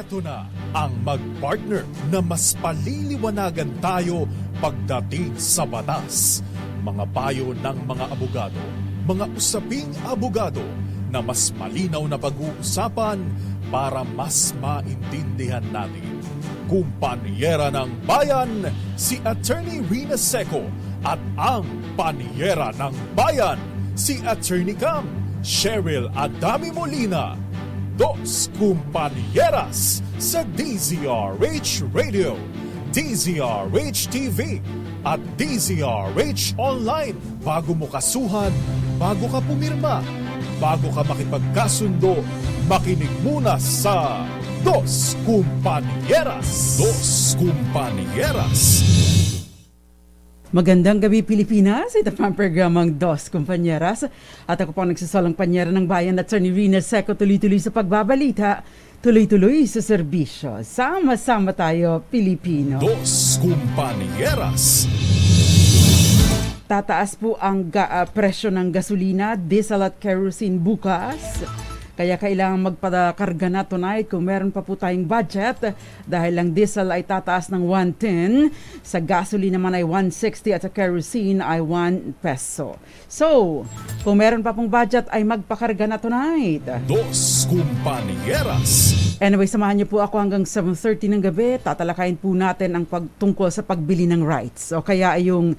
Eto na ang mag-partner na mas paliliwanagan tayo pagdating sa batas. Mga payo ng mga abogado, mga usaping abogado na mas malinaw na pag-uusapan para mas maintindihan natin. Kumpanyera ng Bayan, si Attorney Rina Seco at ang Panyera ng Bayan, si Attorney Cam, Cheryl Adami Molina. Dos Kumpanieras sa DZRH Radio, DZRH TV at DZRH Online. Bago mo kasuhan, bago ka pumirma, bago ka makipagkasundo, makinig muna sa Dos Kumpanieras. Dos Kumpanieras. Magandang gabi Pilipinas, ito pa ang programang Dos Kumpanieras at ako po ang nagsasalang panyera ng bayan at Attorney Rina Seco, tuloy-tuloy sa pagbabalita, tuloy-tuloy sa serbisyo. Sama-sama tayo Pilipino. Dos Kumpanieras. Tataas po ang presyo ng gasolina, diesel at kerosene bukas. Kaya kailangan magpakarga na tonight kung meron pa po tayong budget dahil ang diesel ay tataas ng 110, sa gasoline naman ay 160 at sa kerosene ay 1 peso. So, kung meron pa pong budget ay magpakarga na tonight. Dos Kumpanieras. Anyway, samahan niyo po ako hanggang 7:30 ng gabi. Tatalakayin po natin ang tungkol sa pagbili ng rights. O kaya yung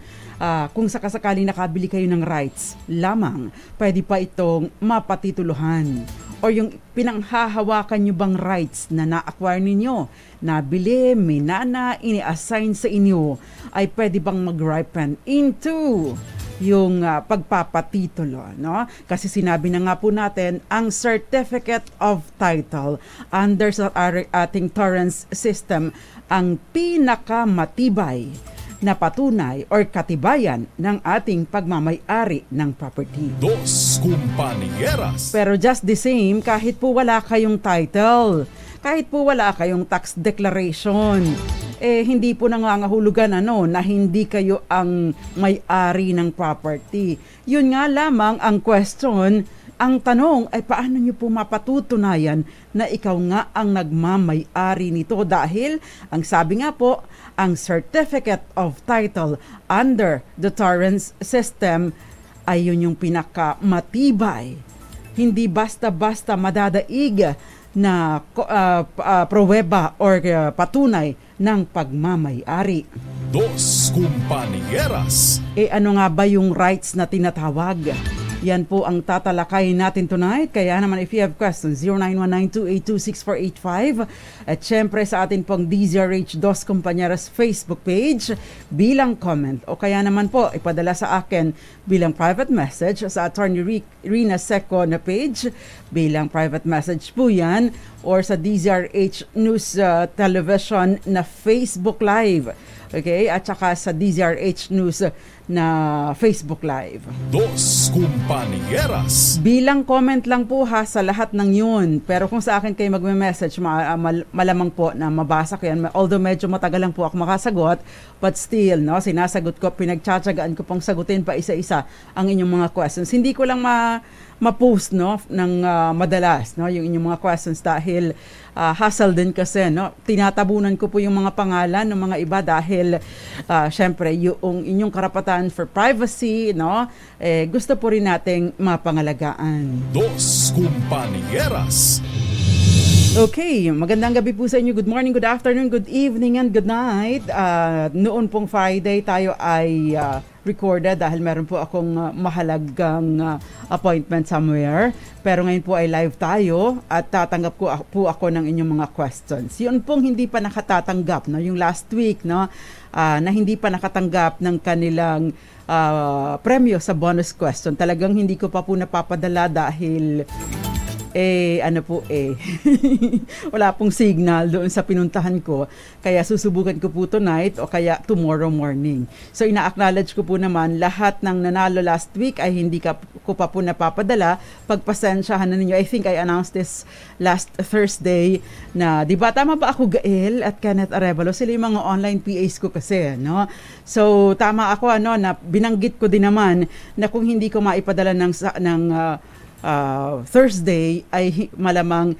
kung sakasakaling nakabili kayo ng rights lamang, pwede pa itong mapatituluhan. O yung pinanghahawakan nyo bang rights na na-acquire ninyo, nabili, minana, ini-assign sa inyo, ay pwede bang mag-ripen into yung pagpapatitulo, no? Kasi sinabi na nga po natin, ang Certificate of Title under sa ating Torrens system, ang pinakamatibay na patunay or katibayan ng ating pagmamay-ari ng property. Dos Kumpanieras. Pero just the same, kahit po wala kayong title, kahit po wala kayong tax declaration, hindi po nangangahulugan na hindi kayo ang may-ari ng property. Yun nga lamang ang question. Ang tanong ay paano nyo po mapatutunayan na ikaw nga ang nagmamay-ari nito dahil ang sabi nga po, ang Certificate of Title under the Torrens system ay yun yung pinakamatibay. Hindi basta-basta madadaig na pruweba or patunay ng pagmamay-ari. Dos Kumpanieras. Ano nga ba yung rights na tinatawag? Yan po ang tatalakayin natin tonight. Kaya naman if you have questions, 0919-282-6485. At syempre sa atin pong DZRH Dos Kumpanieras Facebook page bilang comment. O kaya naman po ipadala sa akin bilang private message sa Attorney Rina Seco na page. Bilang private message po yan. Or sa DZRH News Television na Facebook Live. Okay? At saka sa DZRH News na Facebook Live. Dos Kumpanieras. Bilang comment lang po ha sa lahat ng yun. Pero kung sa akin kayo magme-message, malamang po na mabasa ko yan. Although medyo matagal lang po ako makasagot, but still, no, sinasagot ko, pinagtsatsagaan ko pong sagutin pa isa-isa ang inyong mga questions. Hindi ko lang ma-post ng madalas yung inyong mga questions dahil hassle din kasi, no? Tinatabunan ko po yung mga pangalan ng mga iba dahil syempre yung inyong karapatan for privacy, no? Gusto po rin nating mapangalagaan. Dos Kumpanieras. Okay, magandang gabi po sa inyo. Good morning, good afternoon, good evening, and good night. Noon pong Friday tayo ay recorded dahil meron po akong mahalagang appointment somewhere. Pero ngayon po ay live tayo at tatanggap ko po ako ng inyong mga questions. Yun pong hindi pa nakatatanggap, no? Yung last week, no? Na hindi pa nakatanggap ng kanilang premyo sa bonus question. Talagang hindi ko pa po napapadala dahil wala pong signal doon sa pinuntahan ko. Kaya susubukan ko po tonight o kaya tomorrow morning. So ina-acknowledge ko po naman lahat ng nanalo last week ay hindi ko pa po napapadala. Pagpasensyahan na ninyo. I think I announced this last Thursday na, di ba tama ba ako, Gael at Kenneth Arevalo? Sila yung mga online PAs ko kasi, no? So tama ako na binanggit ko din naman na kung hindi ko maipadala ng Thursday ay malamang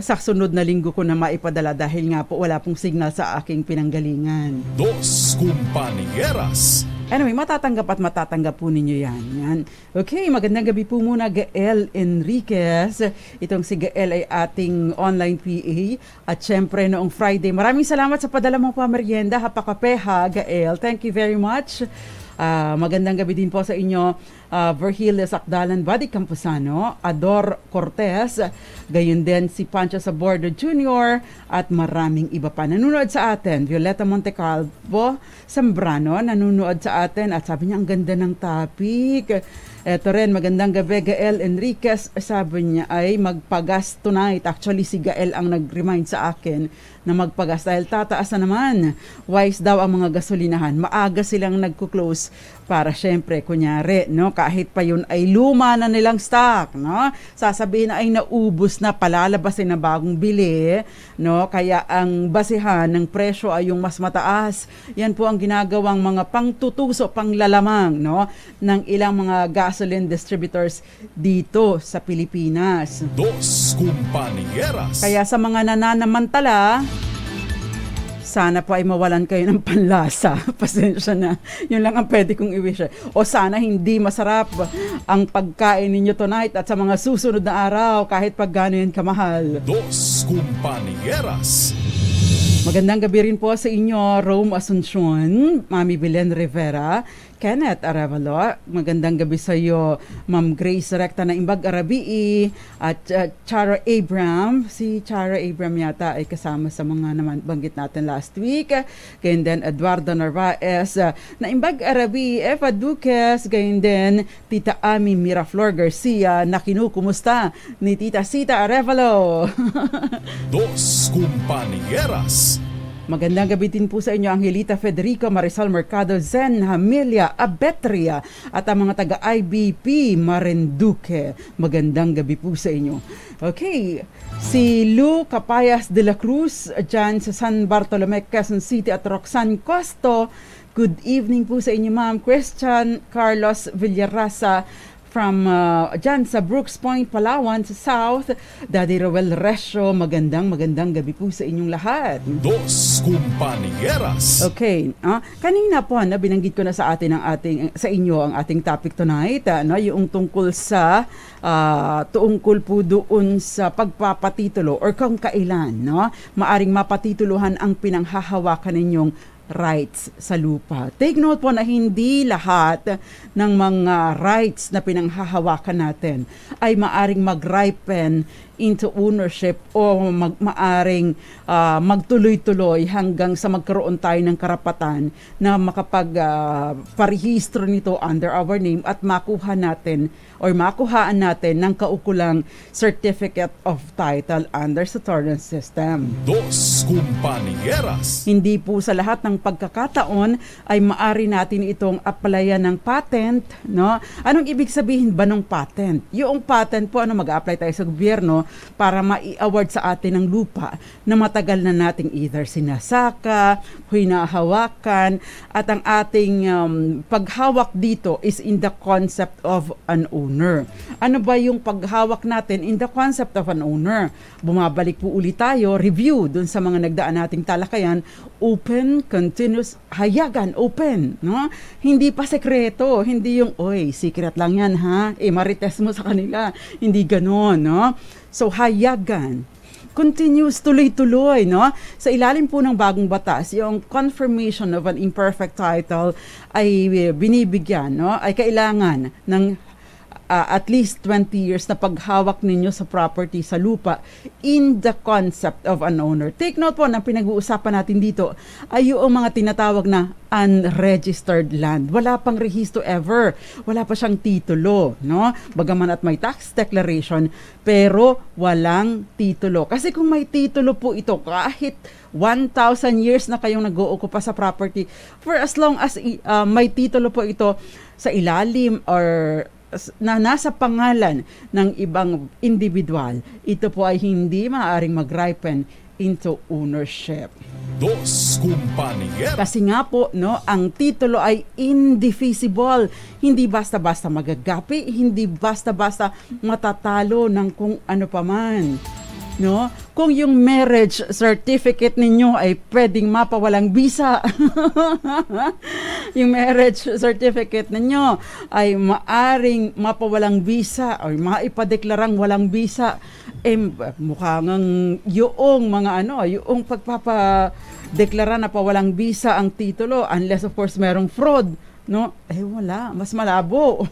sa sunod na linggo ko na maipadala dahil nga po wala pong signal sa aking pinanggalingan. Dos Compañeras. Anyway, matatanggap at matatanggap po ninyo yan. Okay, magandang gabi po muna, Gael Enriquez. Itong si Gael ay ating online PA. At syempre, noong Friday, maraming salamat sa padala mong pamerienda. Hapakape ha, Gael. Thank you very much. Magandang gabi din po sa inyo, Virgilio Sakdalan, Buddy Camposano, Ador Cortez, gayon din si Pancho Sabordo Jr. at maraming iba pa. Nanonood sa atin, Violeta Montecalvo Zambrano, nanonood sa atin at sabi niya ang ganda ng topic. Eto rin, magandang gabi, Gael Enriquez. Sabi niya ay magpagas tonight. Actually, si Gael ang nag-remind sa akin na magpagas dahil tataas na naman. Wise daw ang mga gasolinahan. Maaga silang nagko-close para syempre, kunyari, no, kahit pa yun ay luma na nilang stock, no? Sasabihin na ay naubos na, palalabasin na bagong bili, no? Kaya ang basihan ng presyo ay yung mas mataas. Yan po ang ginagawang mga pangtutuso, panglalamang, no, ng ilang mga gasoline distributors dito sa Pilipinas. Dos Compañeras. Kaya sa mga nananamantala, sana po ay mawalan kayo ng panlasa. Pasensya na. Yun lang ang pwede kong i-wish. O sana hindi masarap ang pagkain ninyo tonight at sa mga susunod na araw kahit pag gano'n kamahal. Dos Compañeras. Magandang gabi rin po sa inyo, Rome Asuncion, Mami Belen Rivera, Kenneth Arevalo. Magandang gabi sa iyo, Ma'am Grace Recta na Imbag Arabii at Chara Abram. Si Chara Abram yata ay kasama sa mga naman banggit natin last week. Gayon din Eduardo Narvaez na Imbag Arabii, Eva Duques, gayon din Tita Ami Miraflor Garcia na kinukumusta ni Tita Sita Arevalo. Dos Compañeras. Magandang gabi din po sa inyo, Angelita Federico, Marisol Mercado, Zen Hamilia Abetria at ang mga taga-IBP Marinduque. Magandang gabi po sa inyo. Okay, si Lou Capayas de la Cruz dyan sa San Bartolome, Quezon City at Roxanne Costo. Good evening po sa inyo, Ma'am. Christian Carlos Villarasa from dyan sa Brooks Point, Palawan, sa South. Daddy Roel Resyo, magandang gabi po sa inyong lahat. Dos Compañeras. Okay, kanina po binanggit ko na sa inyo ang ating topic tonight, yung tungkol sa tungkol po doon sa pagpapatitulo or kung kailan, maaring mapatituluhan ang pinanghahawakan ninyong rights sa lupa. Take note po na hindi lahat ng mga rights na pinanghahawakan natin ay maaring mag-ripen into ownership o maaring magtuloy-tuloy hanggang sa magkaroon tayo ng karapatan na makapag-parehistro nito under our name at makuhaan natin ng kaukulang Certificate of Title under sa Torrent System. Dos Compañeras. Hindi po sa lahat ng pagkakataon ay maari natin itong applyan ng patent, no? Anong ibig sabihin ba ng patent? Yung patent po, mag-a-apply tayo sa gobyerno para ma-i-award sa atin ng lupa na matagal na nating either sinasaka, hinahawakan, at ang ating paghawak dito is in the concept of an owner. Ano ba yung paghawak natin in the concept of an owner? Bumabalik po ulit tayo, review dun sa mga nagdaan nating talakayan, open, continuous, hayagan, open, no? Hindi pa sekreto, hindi yung, oy, secret lang yan ha, marites mo sa kanila, hindi ganon, no? So, hayagan, continuous, tuloy-tuloy, no? Sa ilalim po ng bagong batas, yung confirmation of an imperfect title ay binibigyan, no? Ay kailangan ng at least 20 years na paghawak ninyo sa property, sa lupa, in the concept of an owner. Take note po na pinag-uusapan natin dito ay yung mga tinatawag na unregistered land. Wala pang rehistro ever. Wala pa siyang titulo, no? Bagaman at may tax declaration, pero walang titulo. Kasi kung may titulo po ito, kahit 1,000 years na kayong nag-uukupa sa property, for as long as may titulo po ito sa ilalim or na nasa pangalan ng ibang individual, ito po ay hindi maaaring mag-ripen into ownership. Dos Compañeras. Kasi nga po, no, ang titulo ay indivisible. Hindi basta-basta magagapi, hindi basta-basta matatalo ng kung ano paman. no? Kung yung marriage certificate ninyo ay pwedeng mapawalang visa, yung marriage certificate ninyo ay maaring mapawalang visa o maipadeklarang walang visa, mukhang yung mga yung pagpapadeklara na pawalang visa ang titulo, unless of course merong fraud, no? Wala, mas malabo,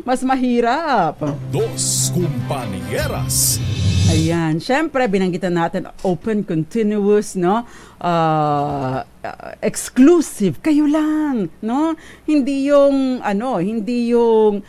mas mahirap. Dos Compañeras. Ayan, syempre binanggitan natin open, continuous, no? Exclusive, kayo lang, no? Hindi yung hindi yung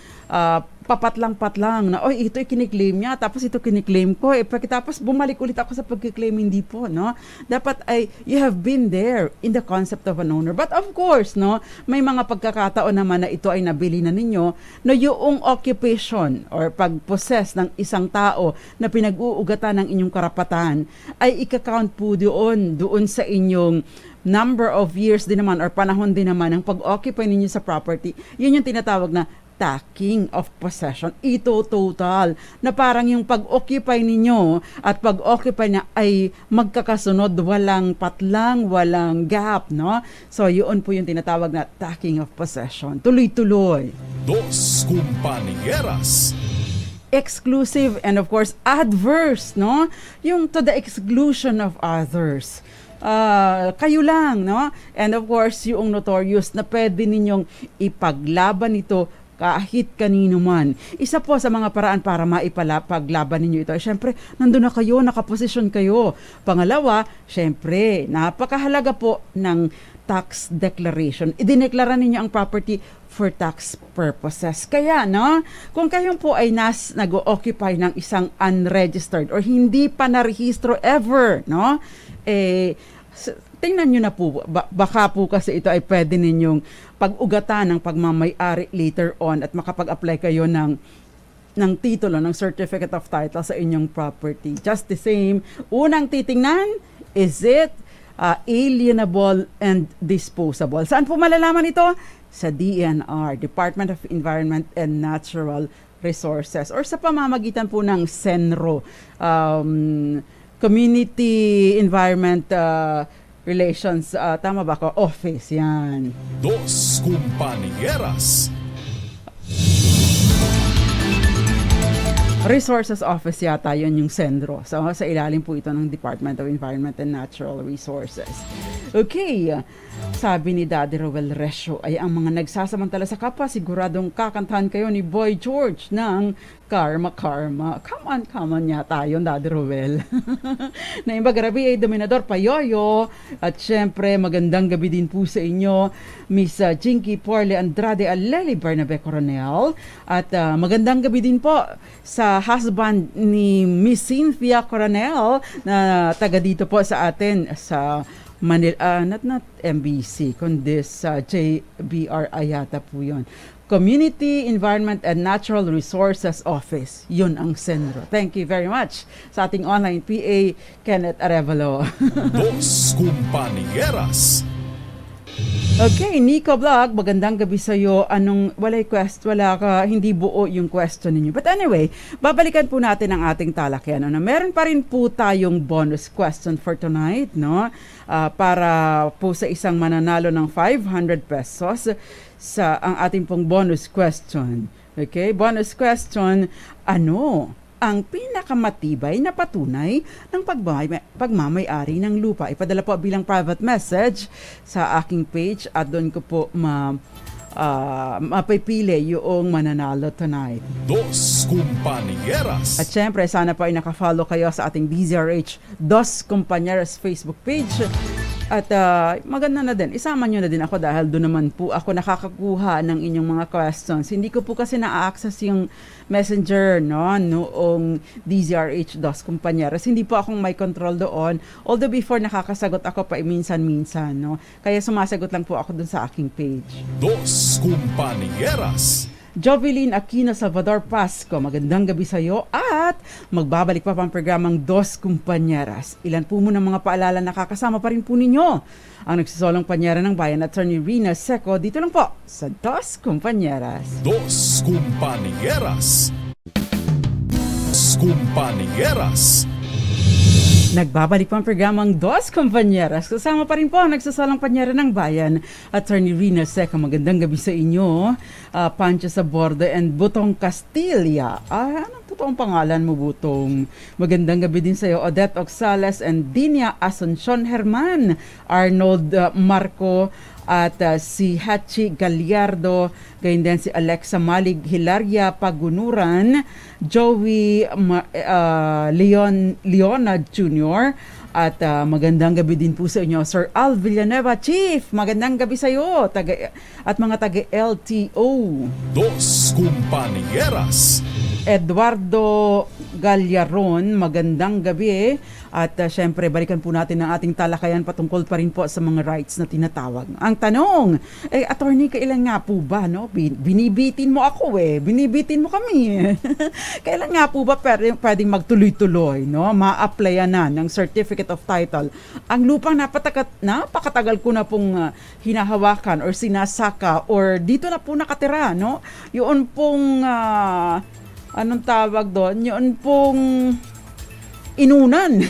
papatlang-patlang na, ito kiniklaim niya, tapos ito kiniklaim ko, pagkatapos bumalik ulit ako sa pagkiklaim, hindi po, no? Dapat you have been there in the concept of an owner. But of course, no, may mga pagkakataon naman na ito ay nabili na ninyo, no, yung occupation or pag-possess ng isang tao na pinag-uugatan ng inyong karapatan, ay ika-count po doon sa inyong number of years din naman or panahon din naman ng pag-occupy ninyo sa property. Yun yung tinatawag na stacking of possession. Ito total na parang yung pag-occupy ninyo at pag-occupy niya ay magkakasunod, walang patlang, walang gap, no? So yun po yung tinatawag na stacking of possession. Tuloy-tuloy. Dos Compañeras. Exclusive and of course adverse, no? Yung to the exclusion of others. Kayo lang, no? And of course, yung notorious na pwede ninyong ipaglaban ito kahit kanino man. Isa po sa mga paraan para maipaglaban ninyo ito, syempre, nandun na kayo, nakaposisyon kayo. Pangalawa, syempre, napakahalaga po ng tax declaration. Idineklara ninyo ang property for tax purposes. Kaya, no, kung kayong po ay nag-occupy ng isang unregistered or hindi pa narehistro ever, no, tingnan nyo na po, baka po kasi ito ay pwede ninyong pag-ugatan ng pagmamay-ari later on at makapag-apply kayo ng titulo, ng certificate of title sa inyong property. Just the same, unang titingnan, is it alienable and disposable? Saan po malalaman ito? Sa DENR, Department of Environment and Natural Resources, or sa pamamagitan po ng CENRO, Community Environment Relations, tama ba ko? Office, yan. Dos Compañeras. Resources Office yata, yun yung CENRO. So, sa ilalim po ito ng Department of Environment and Natural Resources. Okay, sabi ni Daddy Roel Resyo ay ang mga nagsasamantala sa kapwa, siguradong kakantahan kayo ni Boy George ng Karma Karma. Come on yata yun, Daddy Roel. Na iba grabe ay Dominador Payoyo. At syempre, magandang gabi din po sa inyo, Miss Jinky Porle Andrade Aleli Bernabe Coronel. At magandang gabi din po sa husband ni Miss Cynthia Coronel na taga dito po sa atin sa Manila, not MBC, kundi sa JBR Ayata po yun. Community Environment and Natural Resources Office. Yun ang CENRO. Thank you very much sa ating online PA, Kenneth Arevalo. Dos Compañeras. Okay, Nico Vlog, magandang gabi sa iyo. Hindi buo yung question ninyo. But anyway, babalikan po natin ang ating talakyan. Meron pa rin po tayong bonus question for tonight, no? Para po sa isang mananalo ng 500 pesos sa ang ating pong bonus question. Okay, bonus question, ang pinakamatibay na patunay ng pagmamay-ari ng lupa? Ipadala po bilang private message sa aking page at doon ko po mapipili yung mananalo tonight. Dos Compañeras. At syempre, sana po ay nakafollow kayo sa ating DZRH Dos Compañeras Facebook page. At maganda na din, isama nyo na din ako dahil doon naman po ako nakakakuha ng inyong mga questions. Hindi ko po kasi na-access yung messenger, noong DZRH Dos Compañeras. Hindi po akong may control doon. Although before nakakasagot ako pa minsan-minsan, no? Kaya sumasagot lang po ako doon sa aking page. Dos Compañeras. Jovelyn Aquino Salvador Pasco, magandang gabi sa iyo at magbabalik pa pang programang Dos Compañeras. Ilan po muna mga paalala, nakakasama pa rin po ninyo ang nagsisolong panyera ng bayan, Attorney Rina Seco, dito lang po sa Dos Compañeras. Dos Compañeras. Dos Compañeras. Nagbabalik po ang programang Dos Compañeras. Kasama pa rin po ang nagsasalang panyera ng bayan, Attorney Rina Seca. Magandang gabi sa inyo, Pancho Saborde and Butong Castilla. Anong totoong pangalan mo, Butong? Magandang gabi din sa iyo, Odette Oxales and Dinia Asuncion Herman, Arnold Marco, at si Hachi Gallardo, gayon din si Alexa Malig, Hilaria Pagunuran, Joey Leona Jr., at magandang gabi din po sa inyo, Sir Al Villanueva. Chief, magandang gabi sa iyo, at mga taga-LTO. Dos Compañeras. Eduardo Gallaron, magandang gabi. At syempre, balikan po natin ang ating talakayan patungkol pa rin po sa mga rights na tinatawag. Ang tanong, attorney, kailan nga po ba, no? Binibitin mo ako binibitin mo kami. Kailan nga po ba pwedeng magtuloy-tuloy, no? Ma-applyan na ng Certificate of Title. Ang lupang napakatagal ko na pong hinahawakan or sinasaka or dito na po nakatira, no? Yun pong anong tawag doon? Yun pong inunan.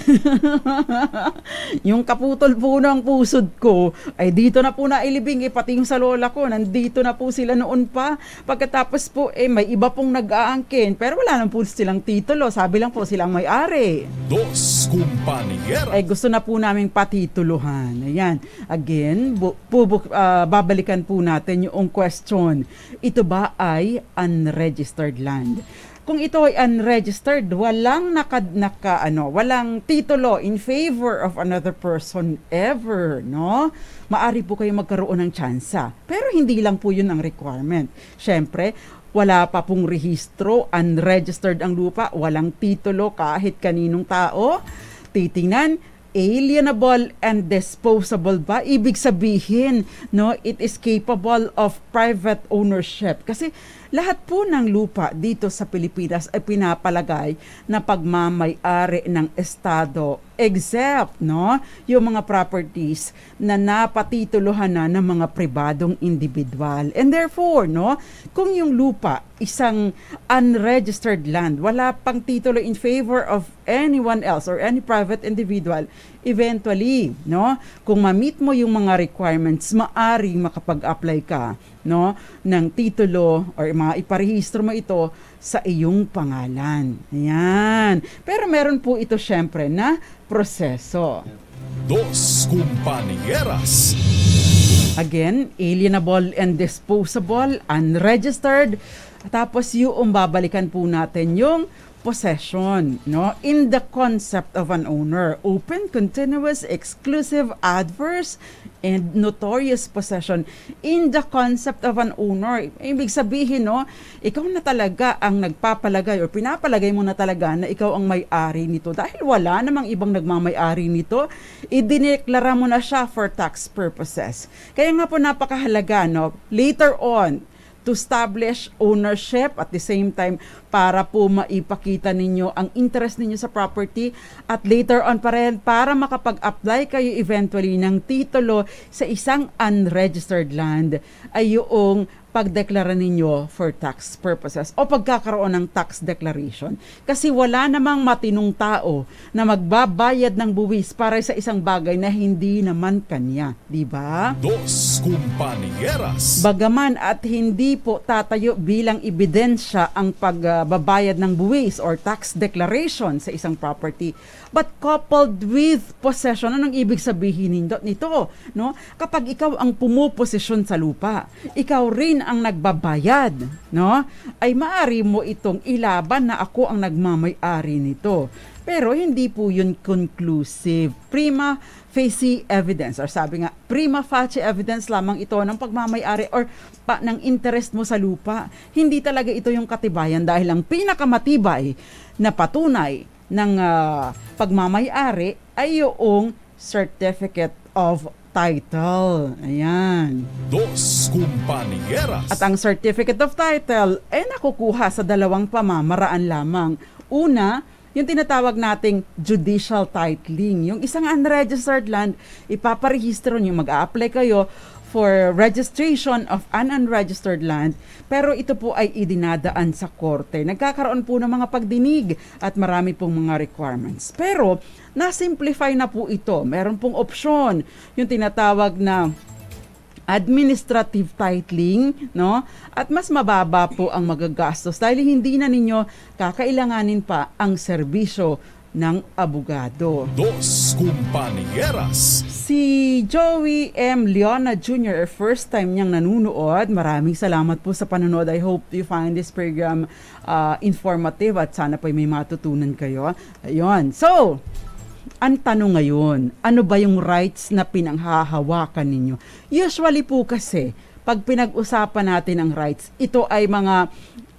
Yung kaputol po ng pusod ko ay dito na po nailibing, pati yung sa lola ko nandito na po sila noon pa. Pagkatapos po may iba pong nag-aangkin pero wala naman po silang titulo, sabi lang po silang may-ari. Dos Compañeras. Gusto na po naming patituluhan. Ayan, again, babalikan po natin yung question, ito ba ay unregistered land? Kung ito ay unregistered, walang walang titulo in favor of another person ever, no? Maari po kayo magkaroon ng tsansa. Pero hindi lang po yun ang requirement. Syempre, wala pa pong rehistro, unregistered ang lupa, walang titulo kahit kaninong tao. Titingnan, alienable and disposable ba? Ibig sabihin, no, it is capable of private ownership. Kasi lahat po ng lupa dito sa Pilipinas ay pinapalagay na pagmamay-ari ng Estado, except, no, yung mga properties na napatituluhan na ng mga pribadong individual. And therefore, no, kung yung lupa isang unregistered land, wala pang titulo in favor of anyone else or any private individual, eventually, no, kung ma-meet mo yung mga requirements, maaring makapag-apply ka, no, ng titulo or mga iparehistro mo ito sa iyong pangalan. Ayan. Pero meron po ito syempre na proseso. Dos Compañeras. Again, alienable and disposable, unregistered. Tapos yung babalikan po natin yung possession, no? In the concept of an owner, open, continuous, exclusive, adverse, and notorious possession. In the concept of an owner, ibig sabihin, no, ikaw na talaga ang nagpapalagay o pinapalagay mo na talaga na ikaw ang may-ari nito. Dahil wala namang ibang nagmamay-ari nito, idineklara mo na siya for tax purposes. Kaya nga po napakahalaga, no, later on, to establish ownership at the same time para po maipakita ninyo ang interest ninyo sa property at later on pa rin para makapag-apply kayo eventually ng titulo sa isang unregistered land ay yung pagdeklara ninyo for tax purposes o pagkakaroon ng tax declaration. Kasi wala namang matinong tao na magbabayad ng buwis para sa isang bagay na hindi naman kanya. Diba? Dos Compañeras. Bagaman at hindi po tatayo bilang ebidensya ang pagbabayad ng buwis or tax declaration sa isang property, but coupled with possession. Anong ibig sabihin nito? No? Kapag ikaw ang pumuposisyon sa lupa, ikaw rin ang nagbabayad, no? Ay maaari mo itong ilaban na ako ang nagmamay-ari nito. Pero hindi po yun conclusive. Prima facie evidence, or sabi nga, prima facie evidence lamang ito ng pagmamay-ari or ng interest mo sa lupa. Hindi talaga ito yung katibayan dahil ang pinakamatibay na patunay ng pagmamay-ari ay yung certificate of title. Ayan. Dos Compañeras. At ang certificate of title ay nakukuha sa dalawang pamamaraan lamang. Una, yung tinatawag nating judicial titling. Yung isang unregistered land, ipaparehistro nyo, mag-a-apply kayo for registration of an unregistered land, pero ito po ay idinadaan sa korte. Nagkakaroon po ng mga pagdinig at marami pong mga requirements. Pero na-simplify na po ito. Meron pong opsyon, yung tinatawag na administrative titling, no? At mas mababa po ang magagastos dahil hindi na ninyo kakailanganin pa ang serbisyo ng abogado. Dos Compañeras. Si Joey M. Leona Jr., first time niyang nanunood. Maraming salamat po sa panonood. I hope you find this program informative at sana po may matutunan kayo. Ayun. So, ang tanong ngayon, ano ba yung rights na pinanghahawakan ninyo? Usually po kasi, pag pinag-usapan natin ang rights, ito ay mga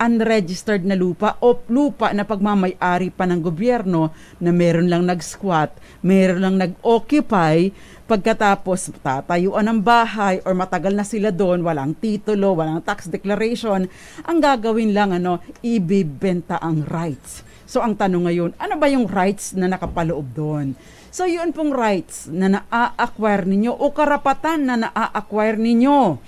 unregistered na lupa o lupa na pagmamay-ari pa ng gobyerno na meron lang nag-squat, meron lang nag-occupy, pagkatapos tatayuan ng bahay or matagal na sila doon, walang titulo, walang tax declaration, ang gagawin lang ibibenta ang rights. So ang tanong ngayon, ano ba yung rights na nakapaloob doon? So yun pong rights na na-acquire ninyo o karapatan na na-acquire ninyo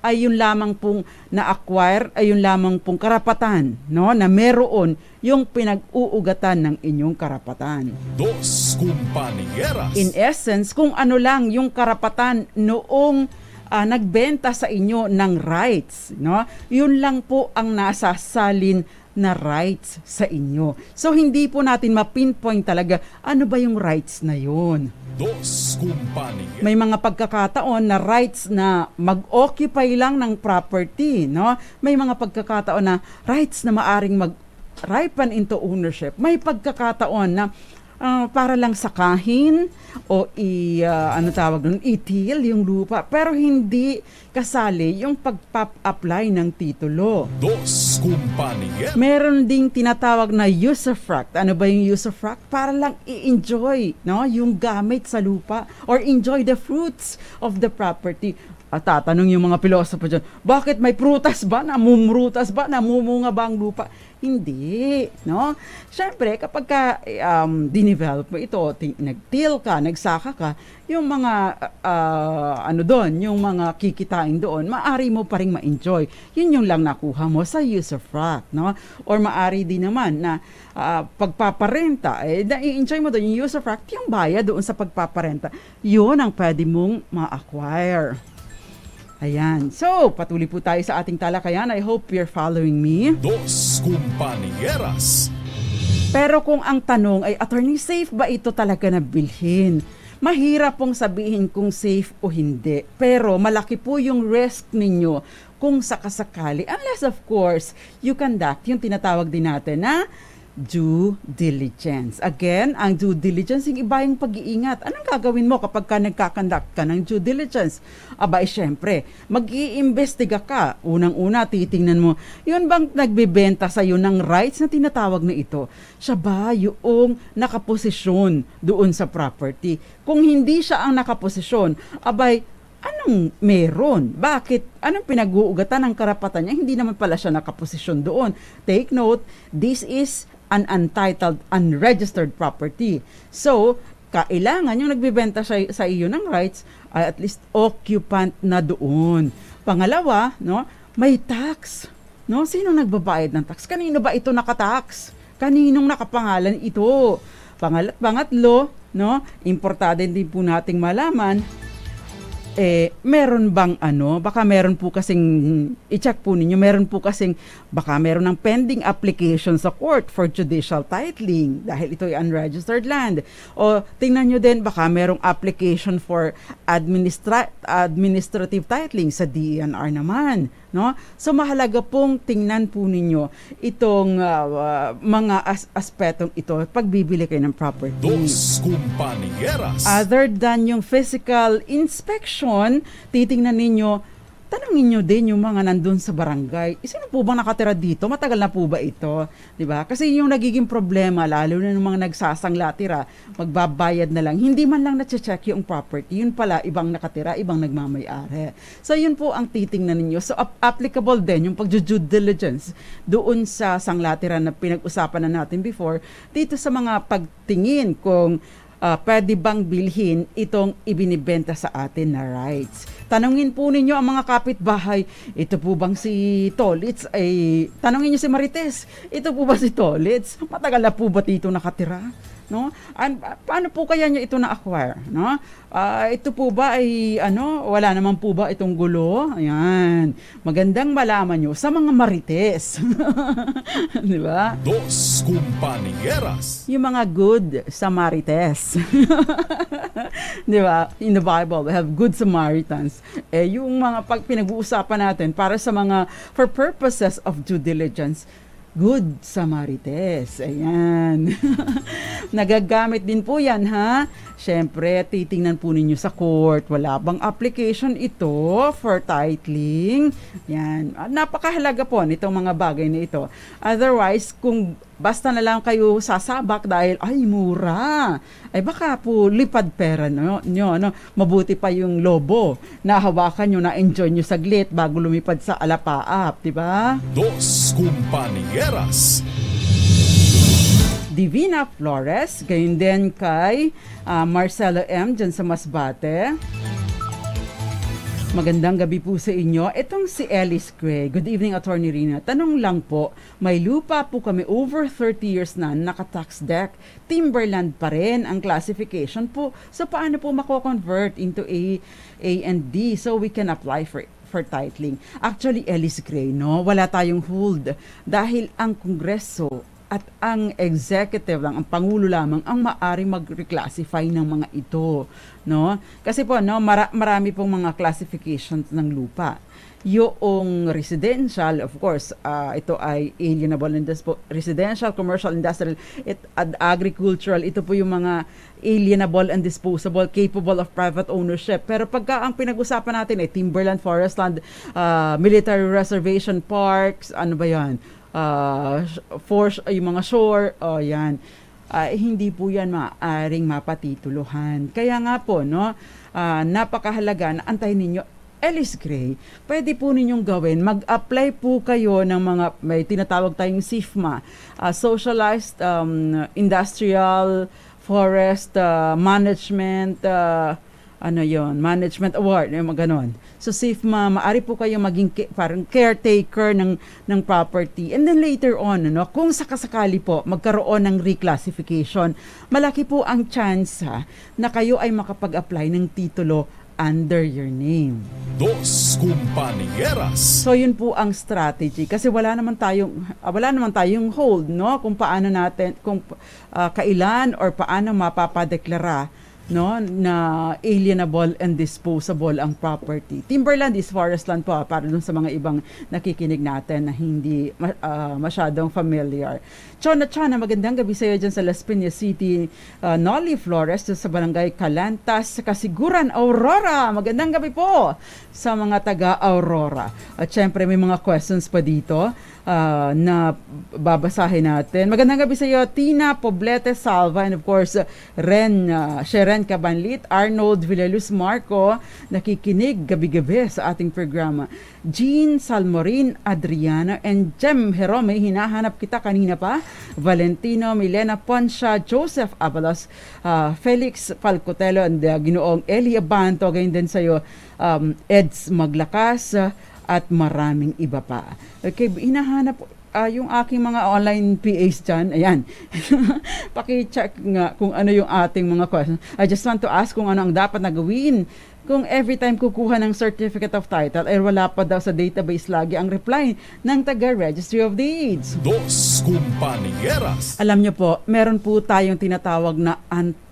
ay yun lamang pong na-acquire, ay yun lamang pong karapatan, no, na meron yung pinag-uugatan ng inyong karapatan. Dos Compañeras. In essence, kung ano lang yung karapatan noong nagbenta sa inyo ng rights, no, yun lang po ang nasasalin na rights sa inyo. So hindi po natin ma-pinpoint talaga ano ba yung rights na yun. Dos Compañeras. May mga pagkakataon na rights na mag-occupy lang ng property, no? May mga pagkakataon na rights na maaring mag-ripen into ownership. May pagkakataon na para lang sakahin o itil yung lupa, pero hindi kasali yung pag-apply ng titulo. Dos Compañeras. Meron ding tinatawag na usufruct. Ano ba yung usufruct? Para lang i-enjoy, no, yung gamit sa lupa or enjoy the fruits of the property. At tatanong yung mga pilosopo dyan, bakit may prutas ba? Namumrutas ba? Namumunga ba ang lupa? Hindi, no? Siyempre, kapag dinevelop mo ito, nag-till ka, nagsaka ka, yung mga, yung mga kikitain doon, maari mo pa rin ma-enjoy. Yun yung lang nakuha mo sa usufruct, no? Or maari din naman na pagpaparenta, na-enjoy mo doon yung usufruct, yung bayad doon sa pagpaparenta, yun ang pwede mong ma-acquire. Ayan. So, patuloy po tayo sa ating talakayan. I hope you're following me. Dos Compañeras. Pero kung ang tanong ay, attorney, safe ba ito talaga na bilhin? Mahirap pong sabihin kung safe o hindi. Pero malaki po yung risk ninyo kung sakasakali. Unless, of course, you conduct yung tinatawag din natin na due diligence. Again, ang due diligence, yung iba yung pag-iingat. Anong gagawin mo kapag nagkakandak ka ng due diligence? Abay, syempre, mag-iimbestiga ka. Unang-una, titingnan mo, yun bang nagbebenta sa'yo ng rights na tinatawag na ito? Siya ba yung nakaposisyon doon sa property? Kung hindi siya ang nakaposisyon, abay, anong meron? Bakit? Anong pinag-uugatan ng karapatan niya? Hindi naman pala siya nakaposisyon doon. Take note, this is an untitled, unregistered property. So, kailangan yung nagbebenta sa iyo ng rights ay at least occupant na doon. Pangalawa, no, may tax. No, sino nagbabayad ng tax? Kanino ba ito nakatax? Kaninong nakapangalan ito? Pangatlo, no, importante din po nating malaman, meron bang baka meron po kasing, i-check po ninyo, meron po kasing, baka meron ng pending application sa court for judicial titling dahil ito ay unregistered land. O tingnan nyo din, baka merong application for administrative titling sa DENR naman. No? So mahalaga pong tingnan po ninyo itong mga aspetong ito pagbibili kayo ng property. Dos Compañeras. Other than yung physical inspection, titingnan ninyo, tanongin nyo din yung mga nandun sa barangay. Sino po bang nakatira dito? Matagal na po ba ito? Diba? Kasi yung nagiging problema, lalo na ng mga nagsasangla-tira, magbabayad na lang. Hindi man lang na-check yung property. Yun pala, ibang nakatira, ibang nagmamay-ari. So, yun po ang titingnan ninyo. So, applicable din yung pag-due diligence doon sa sangla-tira na pinag-usapan na natin before, dito sa mga pagtingin kung pwede bang bilhin itong ibinibenta sa atin na rights? Tanungin po ninyo ang mga kapitbahay, ito po bang si Tolitz? Tanungin niyo si Marites, ito po ba si Tolitz? Matagal na po ba dito nakatira? No? Paano po kaya niya ito na-acquire? No? Ito po ba ay wala naman po ba itong gulo? Ayan. Magandang malaman nyo sa mga Marites. Di ba? Dos Compañeras. Yung mga good Samaritans. Di ba? In the Bible, we have good Samaritans. Yung mga pinag-uusapan natin para sa mga, for purposes of due diligence, good Samarites. Ayan. Nagagamit din po yan, ha? Siyempre, titingnan po ninyo sa court. Wala bang application ito for titling? Yan. Napakahalaga po nitong mga bagay na ito. Otherwise, kung basta na lang kayo sasabak dahil, ay, mura. Ay, baka po lipad pera nyo. Mabuti pa yung lobo. Nahawakan nyo, na-enjoy nyo saglit bago lumipad sa alapaap. Diba? Dos Compañeras. Divina Flores, gayon din kay Marcelo M. dyan sa Masbate. Magandang gabi po sa inyo. Itong si Ellis Gray. Good evening, Attorney Rina. Tanong lang po, may lupa po kami over 30 years na naka-tax deck. Timberland pa rin ang classification po. So paano po mako-convert into A and D so we can apply for titling? Actually, Ellis Gray, no? Wala tayong hold dahil ang Kongreso at ang executive lang, ang pangulo lamang ang maaring mag-reclassify ng mga ito, no? Kasi po marami pong mga classifications ng lupa. Yung residential, of course, ito ay alienable and residential, commercial, industrial, agricultural, ito po yung mga alienable and disposable, capable of private ownership. Pero pagka ang pinag-usapan natin ay timberland, forestland, military reservation parks, ano ba yan? Yung mga shore, yan. Hindi po yan maaaring mapatituluhan. Kaya nga po, no, napakahalaga na antayin ninyo. Ellis Gray, pwede po ninyong gawin, mag-apply po kayo ng mga, may tinatawag tayong SIFMA, Socialized Industrial Forest Management, Management Award, yung mga ganon. So SIFMA, maari po kayo maging parang caretaker ng property. And then later on, kung sakasakali po magkaroon ng reclassification, malaki po ang chance na kayo ay makapag-apply ng titulo under your name. Dos Compañeras. So yun po ang strategy kasi wala naman tayong hold, no, kung paano natin, kung kailan or paano mapapadeklara, no, na alienable and disposable ang property. Timberland is forestland po, para dun sa mga ibang nakikinig natin na hindi masyadong familiar. Chona, magandang gabi sa iyo dyan sa Las Piñas City. Nolly Flores sa barangay Calantas, Kasiguran, Aurora. Magandang gabi po sa mga taga Aurora. At syempre may mga questions pa dito na babasahin natin. Magandang gabi sa iyo, Tina Poblete Salva, and of course, Sharon Cabanlit, Arnold Villaluz Marco, nakikinig gabi-gabi sa ating programa. Jean Salmorin Adriana and Jem Jerome, hinahanap kita kanina pa. Valentino Milena Poncia, Joseph Abalos, Felix Falcotelo, and Ginoong Eli Abanto, gayon din sa iyo, Eds Maglakas, at maraming iba pa. Okay, hinahanap yung aking mga online PAs dyan. Ayan. Paki-check nga kung ano yung ating mga questions. I just want to ask kung ano ang dapat na gawin kung every time kukuha ng certificate of title ay wala pa daw sa database lagi ang reply ng taga-Registry of Deeds. Dos Compañeras. Alam nyo po, meron po tayong tinatawag na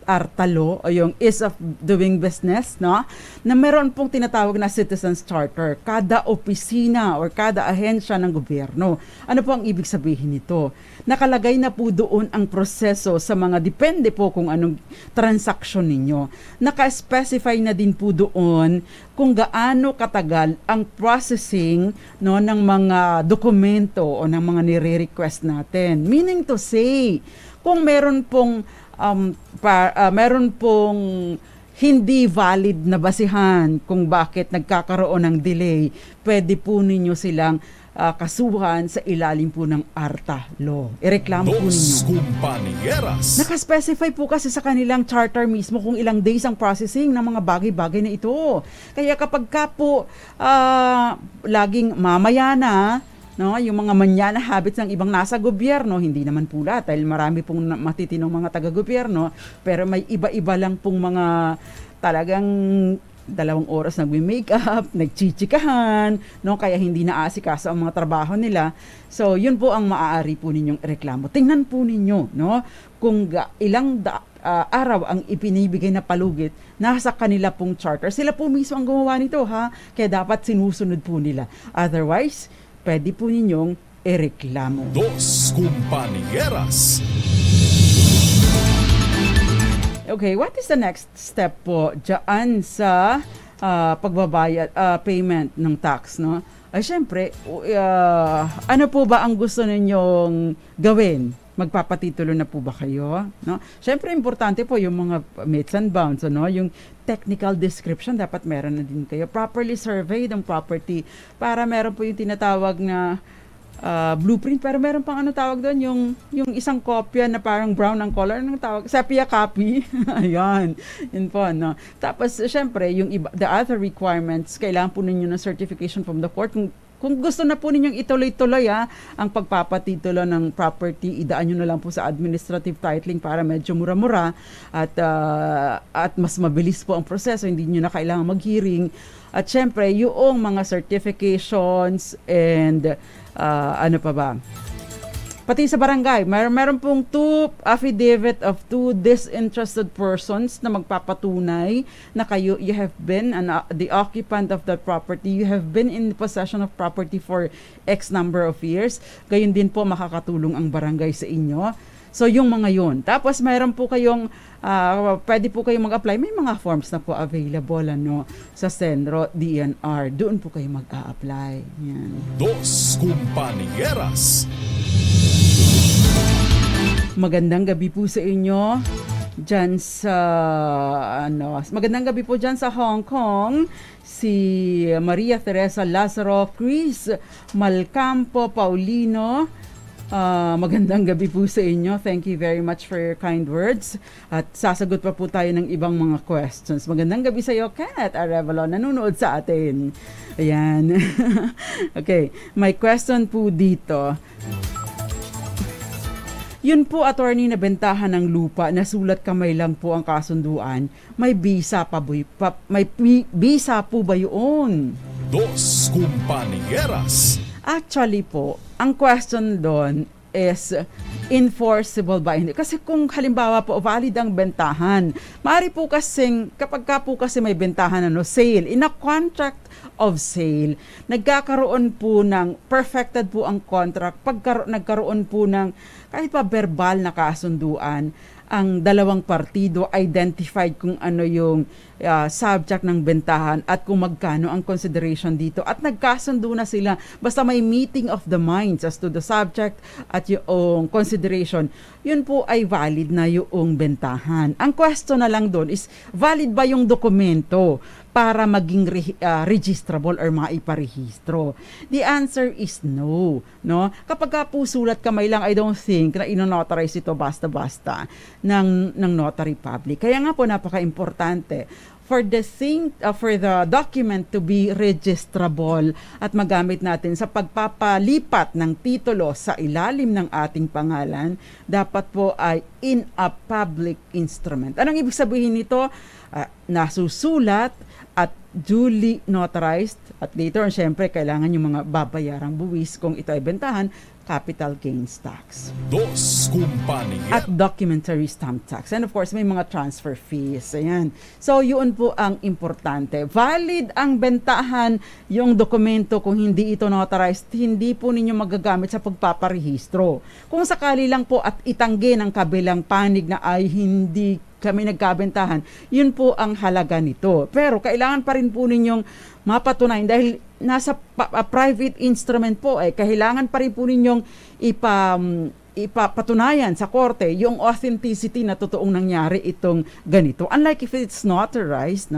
ARTALO o yung Ease of Doing Business, no? Na meron pong tinatawag na Citizens Charter. Kada opisina or kada ahensya ng gobyerno. Ano po ang ibig sabihin nito? Nakalagay na po doon ang proseso sa mga, depende po kung anong transaksyon ninyo. Naka-specify na din po doon kung gaano katagal ang processing, no, ng mga dokumento o ng mga nire-request natin. Meaning to say, kung meron pong hindi valid na basihan kung bakit nagkakaroon ng delay, pwede po ninyo silang kasuhan sa ilalim po ng ARTA law. Ireklamo po Dos ninyo. Compañeras. Nakaspecify po kasi sa kanilang charter mismo kung ilang days ang processing ng mga bagay-bagay na ito. Kaya kapag ka po laging mamaya na, no, yung mga manyana habits ng ibang nasa gobyerno, hindi naman po lahat dahil marami pong matitinong mga taga-gobyerno, pero may iba-iba lang pong mga talagang 2 oras nagme-makeup, nagchichikahan, no, kaya hindi naasikaso ang mga trabaho nila. So, yun po ang maaari po ninyong reklamo. Tingnan po ninyo, no, kung ilang araw ang ipinibigay na palugit nasa kanila pong charter. Sila po mismo ang gumawa nito, ha? Kaya dapat sinusunod po nila. Otherwise, pwede po ninyong ireklamo. Dos Compañeras. Okay, what is the next step po dyan sa pagbabayad, payment ng tax, no? Ay, syempre, ano po ba ang gusto ninyong gawin? Magpapatitulo na po ba kayo? No? Syempre, importante po yung mga meets and bounds, no? Yung technical description, dapat meron na din kayo. Properly surveyed ang property para meron po yung tinatawag na blueprint, pero meron pang tawag doon, yung isang kopya na parang brown ang color, ng tawag, sepia copy. Ayan, yun po, no? Tapos, syempre, yung iba, the other requirements, kailangan po ninyo ng certification from the court. Kung gusto na po ninyong ituloy-tuloy ang pagpapatitulo ng property, idaan nyo na lang po sa administrative titling para medyo mura-mura at mas mabilis po ang proseso, hindi nyo na kailangan mag-hearing. At syempre, yung mga certifications and ano pa ba? Pati sa barangay, meron pong 2 affidavit of 2 disinterested persons na magpapatunay na you have been the occupant of that property, you have been in possession of property for X number of years. Gayon din po makakatulong ang barangay sa inyo. So, yung mga yun. Tapos, meron po kayong, pwede po kayong mag-apply. May mga forms na po available sa Senro DNR. Doon po kayo mag-a-apply. Yan. Dos Compañeras. Magandang gabi po sa inyo dyan sa magandang gabi po dyan sa Hong Kong. Si Maria Teresa Lazaro Chris Malcampo Paulino. Magandang gabi po sa inyo. Thank you very much for your kind words. At sasagot pa po tayo ng ibang mga questions. Magandang gabi sa iyo, Kat Arevalo, nanonood sa atin. Ayan. Okay, may question po dito. Yun po, attorney, na bentahan ng lupa, nasulat kamay lang po ang kasunduan. May visa may visa po ba yun? Dos Compañeras. Actually po, ang question doon is enforceable ba hindi? Kasi kung halimbawa po valid ang bentahan, maaari po kasing kapag ka po kasi may bentahan sale, in a contract of sale, nagkakaroon po ng perfected po ang contract nagkaroon po ng kahit pa verbal na kasunduan, ang dalawang partido identified kung ano yung subject ng bentahan at kung magkano ang consideration dito at nagkasundo na sila basta may meeting of the minds as to the subject at yung consideration, yun po ay valid na yung bentahan. Ang question na lang doon is valid ba yung dokumento para maging registrable or maiparehistro? The answer is no. Kapag po sulat kamay lang, I don't think na inonotarize ito basta-basta ng notary public. Kaya nga po napaka-importante for the document to be registrable at magamit natin sa pagpapalipat ng titulo sa ilalim ng ating pangalan, dapat po ay in a public instrument. Anong ibig sabihin nito? Nasusulat at duly notarized at later on, syempre, kailangan yung mga babayarang buwis kung ito ay bentahan, capital gains tax. Dos Compañeras. At documentary stamp tax. And of course, may mga transfer fees. Ayan. So, yun po ang importante. Valid ang bentahan yung dokumento kung hindi ito notarized, hindi po ninyo magagamit sa pagpaparehistro. Kung sakali lang po at itanggi ng kabilang panig na ay hindi kami nagkabentahan, yun po ang halaga nito. Pero kailangan pa rin po ninyong mapatunayan dahil nasa private instrument po, kailangan pa rin po ninyong ipapatunayan sa korte yung authenticity na totoong nangyari itong ganito. Unlike if it's notarized,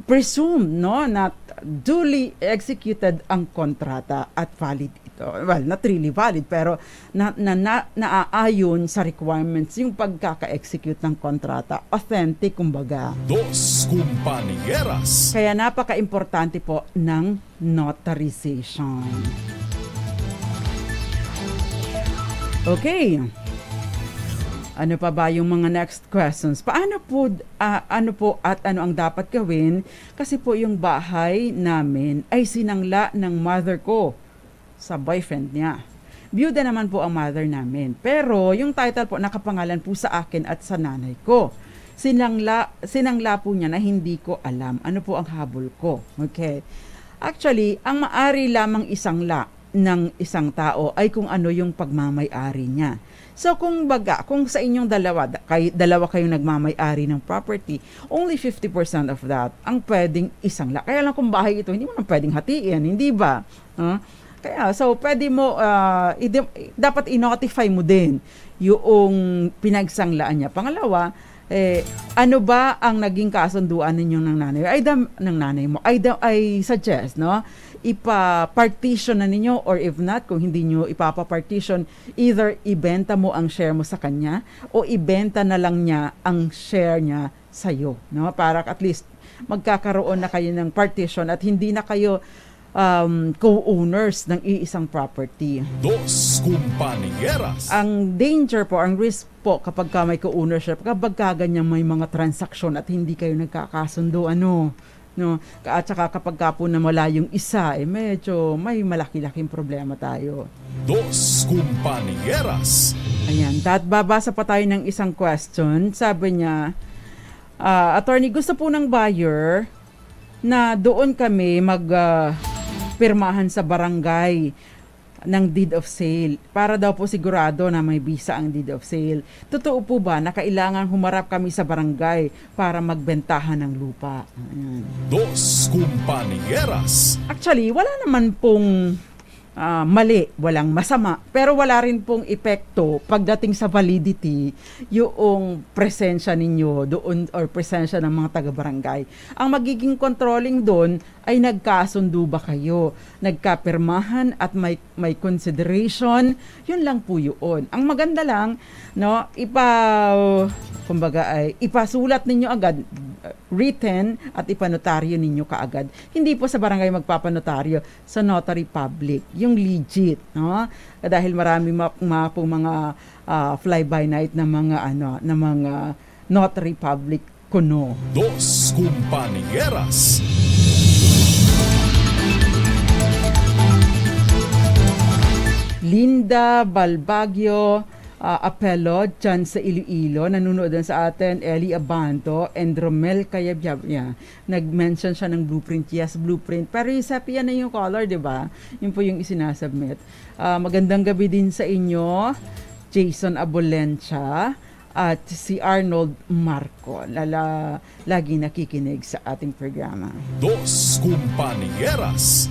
presume, no, na duly executed ang kontrata at valid ito. Well, not really valid, pero naaayon sa requirements yung pagkaka-execute ng kontrata. Authentic, kumbaga. Dos Compañeras. Kaya napaka-importante po ng notarization. Okay. Ano pa ba yung mga next questions? Paano po, ano po at ano ang dapat gawin? Kasi po yung bahay namin ay sinangla ng mother ko sa boyfriend niya. Byuda naman po ang mother namin. Pero yung title po nakapangalan po sa akin at sa nanay ko. Sinangla po niya na hindi ko alam. Ano po ang habol ko? Okay. Actually, ang maari lamang isangla ng isang tao ay kung ano yung pagmamay-ari niya. So kung sa inyong dalawa kayong nagmamay-ari ng property, only 50% of that ang pwedeng isangla. Kaya lang kung bahay ito, hindi mo na pwedeng hatiin, hindi ba? Kaya so pwede mo dapat i-notify mo din yung pinagsanglaan niya. Pangalawa, ano ba ang naging kasunduan ninyo ng nanay mo? I suggest, no? Ipa-partition na ninyo, or if not, kung hindi nyo ipapa-partition, either ibenta mo ang share mo sa kanya o ibenta na lang niya ang share niya sa'yo, no? Para at least magkakaroon na kayo ng partition at hindi na kayo co-owners ng iisang property. Dos Compañeras. Ang danger po, ang risk po kapag may co-ownership, kapag ganyan may mga transaksyon at hindi kayo nagkakasundo, no? At saka kapag po nawala yung isa, medyo may malaki-laking problema tayo. Dos Compañeras. Ayan, babasa pa tayo ng isang question. Sabi niya, attorney, gusto po ng buyer na doon kami pirmahan sa barangay ng deed of sale para daw po sigurado na may visa ang deed of sale. Totoo po ba na kailangan humarap kami sa barangay para magbentahan ng lupa? Ayan. Dos Compañeras. Actually, wala naman pong mali, walang masama, pero wala rin pong epekto pagdating sa validity yung presensya ninyo doon or presensya ng mga taga-barangay. Ang magiging controlling doon ay nagkasundo ba kayo, nagkapirmahan at may consideration, yun lang po yun. Ang maganda lang, no, ipasulat ninyo agad, written at ipanotaryo ninyo kaagad. Hindi po sa barangay magpapanotaryo, sa notary public, yung legit, no? Dahil marami po mga fly-by-night na mga notary public kuno. Dos Compañeras. Linda Balbagyo Apelo dyan sa Iloilo, nanonood din sa atin, Eli Abanto, and Romel Cayabyab. Yeah. Nag-mention siya ng blueprint. Yes, blueprint. Pero yan na yung color, di ba? Yun po yung isinasubmit. Magandang gabi din sa inyo, Jason Abolencia at si Arnold Marco. Lagi nakikinig sa ating programa. Dos Compañeras.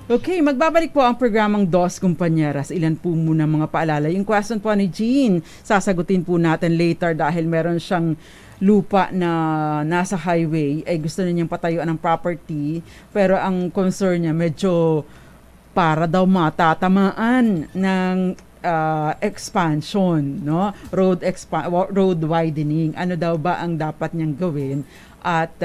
Okay, magbabalik po ang programang Dos Compañeras. Ilan po muna mga paalala. Yung question po ni Jean, sasagutin po natin later dahil meron siyang lupa na nasa highway. Gusto niyang patayuan ng property, pero ang concern niya medyo para daw matatamaan ng expansion, no? Road widening. Ano daw ba ang dapat niyang gawin? At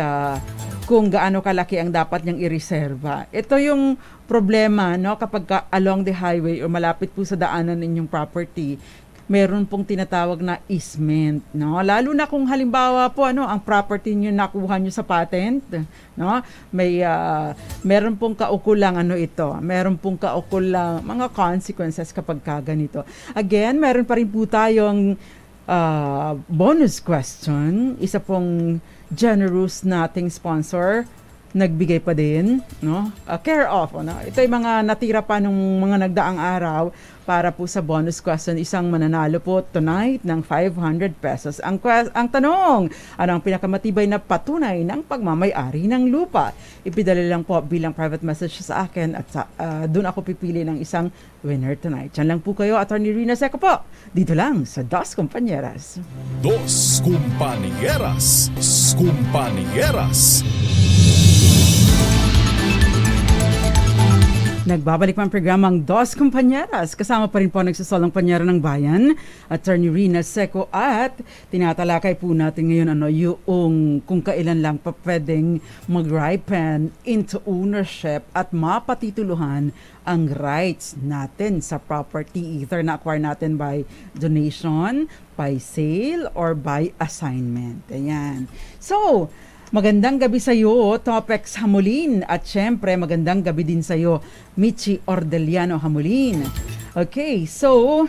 kung gaano kalaki ang dapat niyang ireserba. Ito yung problema, no, kapag along the highway o malapit po sa daanan ninyong property, meron pong tinatawag na easement, no? Lalo na kung halimbawa po ang property niyo nakuha niyo sa patent, no? Meron pong kaukulang meron pong kaukulang mga consequences kapag ganito. Again, meron pa rin po tayong bonus question. Isa pong generous nating sponsor nagbigay pa din, no? Care of, no? Ito ay mga natira pa nung mga nagdaang araw para po sa bonus question. Isang mananalo po tonight ng 500 pesos. Ang tanong, ano ang pinakamatibay na patunay ng pagmamay-ari ng lupa? Ipidali lang po bilang private message sa akin at doon ako pipili ng isang winner tonight. Diyan lang po kayo, Attorney Rina Seco po. Dito lang sa Dos Compañeras. Dos Compañeras. Compañeras. Nagbabalik pa ang programang Dos Compañeras. Kasama pa rin po nagsasalang panyera ng bayan, Attorney Rina Seco, at tinatalakay po natin ngayon yung kung kailan lang pa pwedeng mag-ripen into ownership at mapatituluhan ang rights natin sa property, either na-acquire natin by donation, by sale, or by assignment. Ayan. So, magandang gabi sa iyo, Topex Hamulin. At syempre, magandang gabi din sa iyo, Michi Ordeliano Hamulin. Okay, so,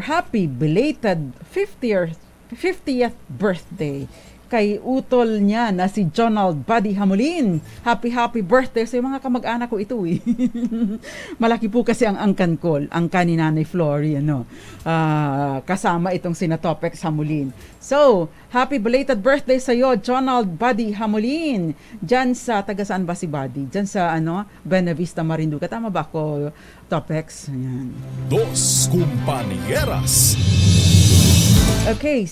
happy belated 50th birthday kay utol niya na si Jonald Buddy Hamulin. Happy birthday sa mga kamag-anak ko ito eh. Malaki po kasi ang angkan ko, angkan ni Nanay Flory, kasama itong sina Topex Hamulin. So, happy belated birthday sa iyo, Jonald Buddy Hamulin. Diyan sa, taga saan ba si Buddy? Diyan sa, Buena Vista, Marinduque. Tama ba ako, Topex? Ayan. Dos Compañeras. Okay,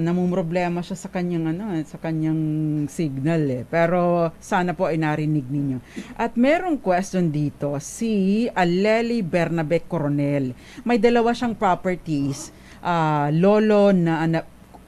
namumroblema siya sa kanyang signal eh. Pero sana po ay narinig ninyo. At merong question dito, si Aleli Bernabe Coronel. May dalawa siyang properties,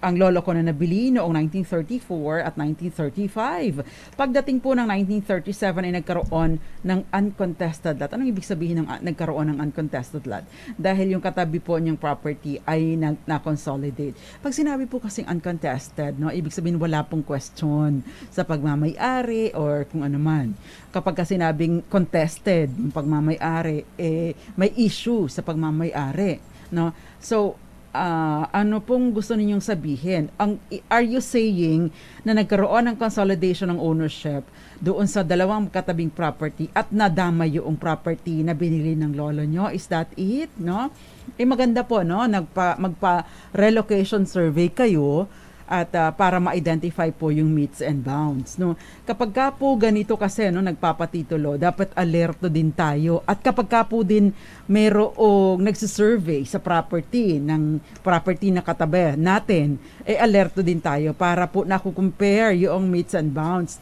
ang lolo ko na nabili noong 1934 at 1935. Pagdating po ng 1937 ay nagkaroon ng uncontested lot. Anong ibig sabihin ng nagkaroon ng uncontested lot? Dahil yung katabi po niyang property ay na-consolidate. Pag sinabi po kasing uncontested, ibig sabihin wala pong question sa pagmamay-ari or kung ano man. Kapag sinabing contested, yung pagmamay-ari, may issue sa pagmamay-ari. No? So, ano pong gusto ninyong sabihin? Are you saying na nagkaroon ng consolidation ng ownership doon sa dalawang katabing property at nadama yung property na binili ng lolo nyo? Is that it? No? Maganda po, magpa-relocation survey kayo at para ma-identify po yung meets and bounds. No? Kapag ka po ganito kasi nagpapatitulo, dapat alerto din tayo. At kapag ka po din mayroong nagsisurvey sa property na katabi natin, alerto din tayo para po nakukompare yung meets and bounds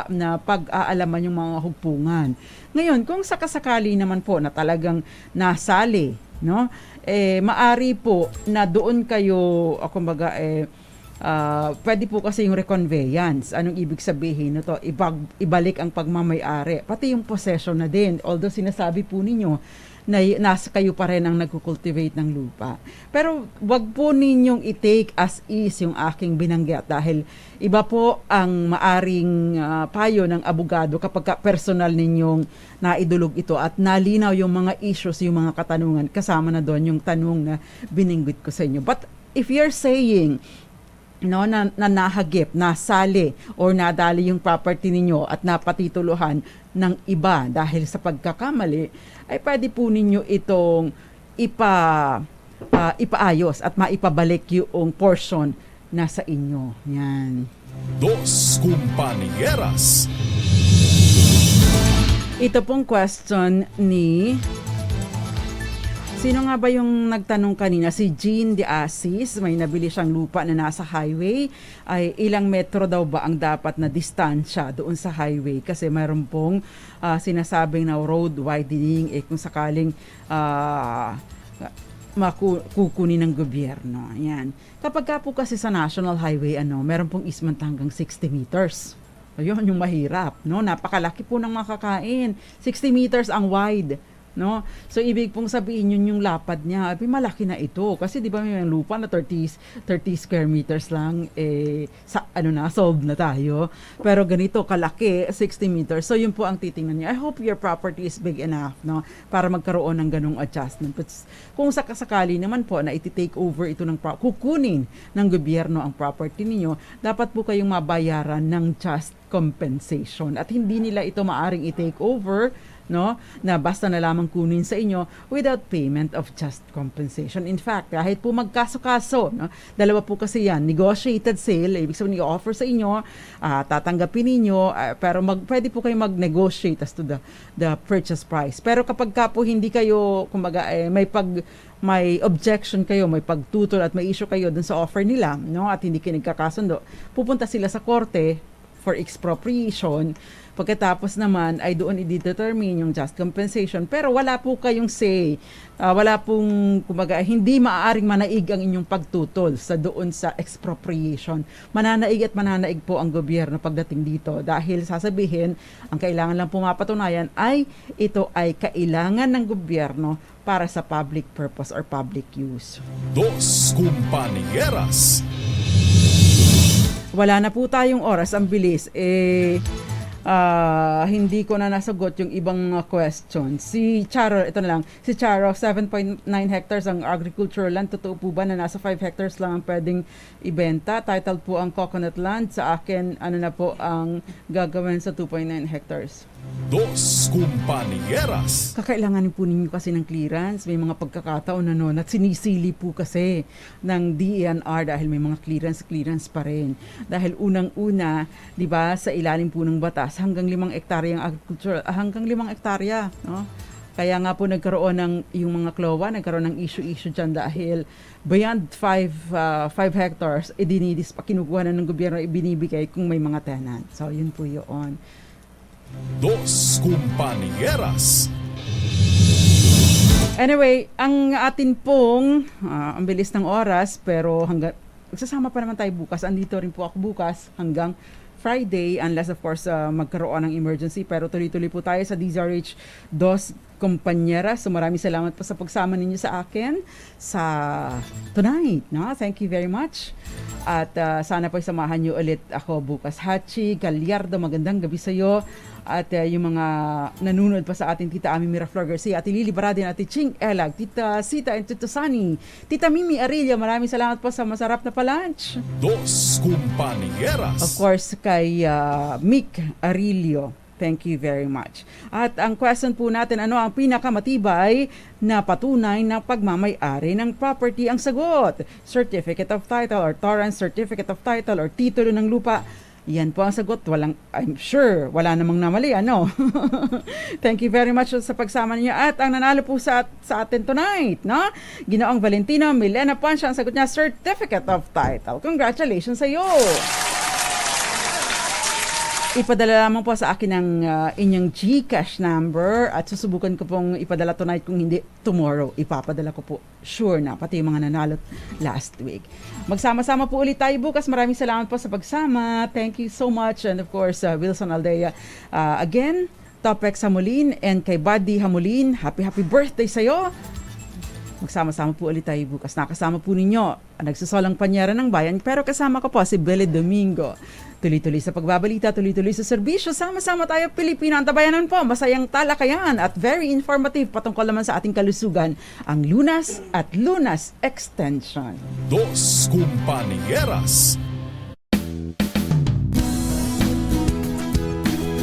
na pag-aalaman yung mga hugpungan. Ngayon, kung sakasakali naman po na talagang nasali, maari po na doon kayo, pwede po kasi yung reconveyance. Anong ibig sabihin nito? Ibalik ang pagmamay-ari. Pati yung possession na din. Although sinasabi po ninyo na nasa kayo pa rin ang nagkukultivate ng lupa. Pero wag po ninyong i-take as is yung aking binanggit dahil iba po ang maaring payo ng abogado kapag personal ninyong naidulog ito at nalinaw yung mga issues, yung mga katanungan. Kasama na doon yung tanong na bininggit ko sa inyo. But if you're saying na nahagip, nasali or nadali yung property ninyo at napatituluhan ng iba dahil sa pagkakamali, ay pwede po ninyo itong ipaayos at maipabalik yung portion na sa inyo. Yan. Dos Compañeras. Ito pong question ni... Sino nga ba yung nagtanong kanina? Si Jean de Assis, may nabili siyang lupa na nasa highway. Ay ilang metro daw ba ang dapat na distansya doon sa highway? Kasi mayroon pong sinasabing na road widening kung sakaling kukunin ng gobyerno. Ayan. Kapag ka po kasi sa national highway, meron pong easement hanggang 60 meters. Ayun, yung mahirap. Napakalaki po ng makakain. 60 meters ang wide. No? So ibig pong sabihin yun yung lapad niya, malaki na ito kasi di ba may lupa na 30 square meters lang solved na tayo. Pero ganito kalaki, 60 meters. So yun po ang titingnan niya. I hope your property is big enough, para magkaroon ng ganung adjustment. But kung sakasakali naman po na iti-take over ito kukunin ng gobyerno ang property ninyo, dapat po kayong mabayaran ng just compensation at hindi nila ito maaring i-take over na basta na lamang kunin sa inyo without payment of just compensation. In fact, kahit po magkaso-kaso, dalawa po kasi yan, negotiated sale, ibig sabihin i-offer sa inyo, tatanggapin ninyo, pero pwede po kayo mag-negotiate as to the purchase price. Pero kapag ka po hindi kayo, may objection kayo, may pagtutol at may issue kayo dun sa offer nila, at hindi kayo nagkakasundo, pupunta sila sa korte for expropriation. Pagkatapos naman ay doon i-determine yung just compensation. Pero wala po kayong say. Wala pong, kumbaga, hindi maaaring manaig ang inyong pagtutol sa doon sa expropriation. Mananaig at mananaig po ang gobyerno pagdating dito. Dahil sasabihin, ang kailangan lang po mapatunayan ay ito ay kailangan ng gobyerno para sa public purpose or public use. Dos Compañeras. Wala na po tayong oras, ang bilis. Hindi ko na nasagot yung ibang questions. Si Charo, ito na lang. Si Charo, 7.9 hectares ang agricultural land. Totoo po ba na nasa 5 hectares lang ang pwedeng ibenta? Titled po ang coconut land. Sa akin, ano na po ang gagawin sa 2.9 hectares? Dos Compañeras. Kakailanganin po ninyo kasi ng clearance. May mga pagkakataon na noon at sinisili po kasi ng DENR dahil may mga clearance pa rin. Dahil unang-una, di ba, sa ilalim po ng batas, hanggang 5 hektarya ang agriculture, hanggang 5 hektarya, no? Kaya nga po nagkaroon ng yung mga klowa, nagkaroon ng issue dyan dahil beyond 5 hectares, kinukuha na ng gobyerno, ibinibigay kung may mga tenant. So, yun po yun. Dos Compañeras. Anyway, ang atin pong, ang bilis ng oras, pero magsasama pa naman tayo bukas. Andito rin po ako bukas hanggang Friday, unless of course magkaroon ng emergency. Pero tuloy-tuloy po tayo sa DZRH Dos Compañeras. So maraming salamat po sa pagsama ninyo sa akin sa tonight. No? Thank you very much. At sana po samahan niyo ulit ako bukas. Hachi, Gagliardo, magandang gabi sa iyo. At yung mga nanunod pa sa atin, Tita Ami Miraflor Garcia, Ati Lili Baradin, Ati Ching Elag, Tita Sita and Tita Sani, Tita Mimi Arilia, maraming salamat po sa masarap na palunch. Dos Compañeras. Of course, kay Mick Arilio. Thank you very much. At ang question po natin, ano ang pinakamatibay na patunay na pagmamay-ari ng property? Ang sagot, Certificate of Title or Torrance Certificate of Title or titulo ng lupa. Yan po ang sagot. I'm sure, wala namang namali, ano? Thank you very much sa pagsama niyo. At ang nanalo po sa atin tonight, no? Ginoong Valentino Milena Poncia, ang sagot niya, Certificate of Title. Congratulations sa iyo! Ipadala lamang po sa akin ang inyong GCash number at susubukan ko pong ipadala tonight, kung hindi tomorrow. Ipapadala ko po. Sure na, pati yung mga nanalo last week. Magsama-sama po ulit tayo bukas. Maraming salamat po sa pagsama. Thank you so much. And of course, Wilson Aldea. Again, Topex Hamulin and kay Buddy Hamulin, happy birthday sa'yo. Magsama-sama po ulit tayo bukas. Nakasama po ninyo ang nagsusolang panyera ng bayan, pero kasama ko po si Belle Domingo. Tuloy-tuloy sa pagbabalita, tuloy-tuloy sa serbisyo. Sama-sama tayo, Pilipino. Ang tabayanan po, masayang talakayan at very informative patungkol naman sa ating kalusugan, ang Lunas at Lunas Extension. Dos Compañeras.